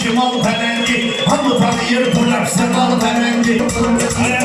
Cimal Pələndi, hamı tanıyır bu rəfsədal Pələndi.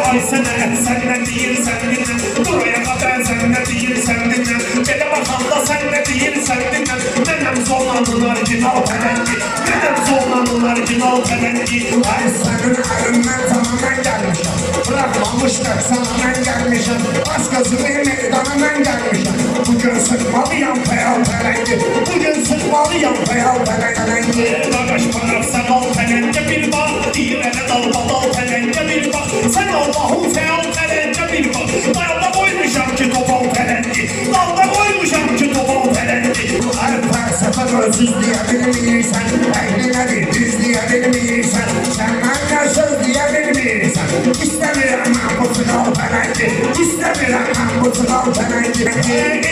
Ay sənə, sən nə deyirsən dinlə, buraya qədər sən nə deyirsən dinlə, belə baxanda sən nə deyirsən dinlə, mənəm zonanın orijinal Pələndi, mənəm zonanın orijinal Pələndi. Ay sənin əlindən tamamen gəlmişəm, bırakmamış sana mən gəlmişəm, başqasını meydana mən gəlmişəm. Bugün sıkmalıyam Peyal Pələndi, bugün sıkmalıyam Peyal Pələndi. Qaqaş parafsaqal Pələndə bir bax, deyir ələ dalbadal Pələndə bir bax, sən Allahın Peyal Pələndə bir bax, dalda qoymuşam ki topal Pələndi, dalda qoymuşam ki topal Pələndi. Hər fəlsəfə özüz deyə bilmirsən, əyni nədir düz deyə bilmirsən, sən mənlə söz deyə bilmirsən. İstəmirəm mən bu final Pələndi, İstəmirəm mən bu final Pələndi.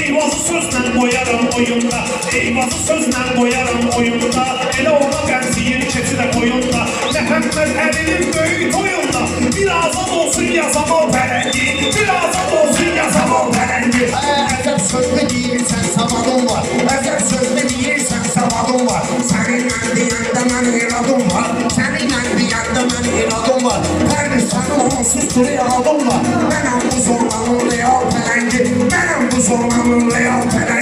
Eyvazı sözlə qoyaram oyunda, eyvazı sözlə qoyaram oyunda, elə ona bənziyir keçi də qoyunda, Məhəmməd Əlinin böyük toyunda, bir azad olsun yasamal Pələndi, bir azad olsun yasamal Pələndi. Əcəb sözlü deyirsən savadın var, əcəb sözlü deyirsən savadın var, səninlə deyəndə mən iradım var, səninlə deyəndə mən iradım var, pərdi sənin onsuz readım var, mənəm bu zorlanın real Pələndi, mənəm bu zorlanın real Pələndi.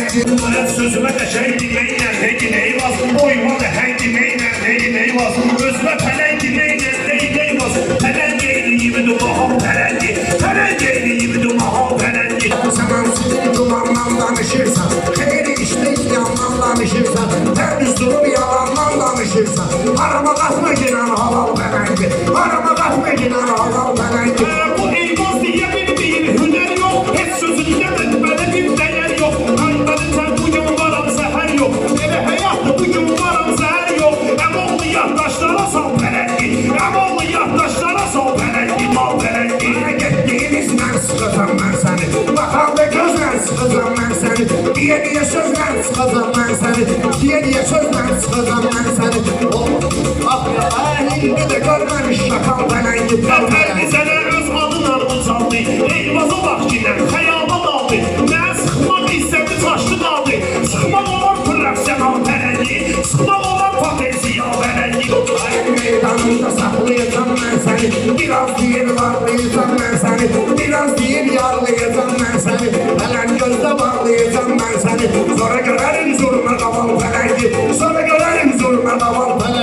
Sözümə qəşəng deməklə deyil eyvaz, boyuma da həng deməklə deyil eyvaz, özümə pələng deməklə deyil eyvaz, pələng eyliyimi dumahal Pələndi, pələng eyliyimi dumahal Pələndi. Sən ansızın dumandan danışırsan, xeyri işdə yandan danışırsan, təmiz durum yalandan danışırsan, arama qatma ginan halal Pələndi, arama qatma ginan halal Pələndi. Bu eyvaz deyə bilməyir, hünər yox, heç sözünə də belə bir dəyər yox, aydanın sən bugün varam zəhər yox, elə həyatda bugün varam zəhər yox, əmoğlu yaddaşlara sal Pələndi, əmoğlu yaddaşlara sal Pələndi, mal Pələndi. Getdiyinizlə sıxacam mən səni, baxanda gözlə sıxacam mən səni, deyə sözlə sıxacam mən səni, deyə sözlə sıxacam mən səni. Ah ya, indi də görməmiş şakal Pələndi. Pərdi sənə öz adına ucaldı, eyvaza bax ginən, xəyala daldı, mənə sıxmaq istədi taşlı qaldı, sıxmaq olar profesional Pələndi, sıxmaq olar potensial Pələndi. Ay meydanında saxlayacam mən səni, biraz deyir varlayacam mən səni, biraz deyir yarlayacam mən səni, hələn gözdə bağlayacam mən səni, sonra görərim zurna qaval Pələndi, sonra görərim zurna qaval Pələndi.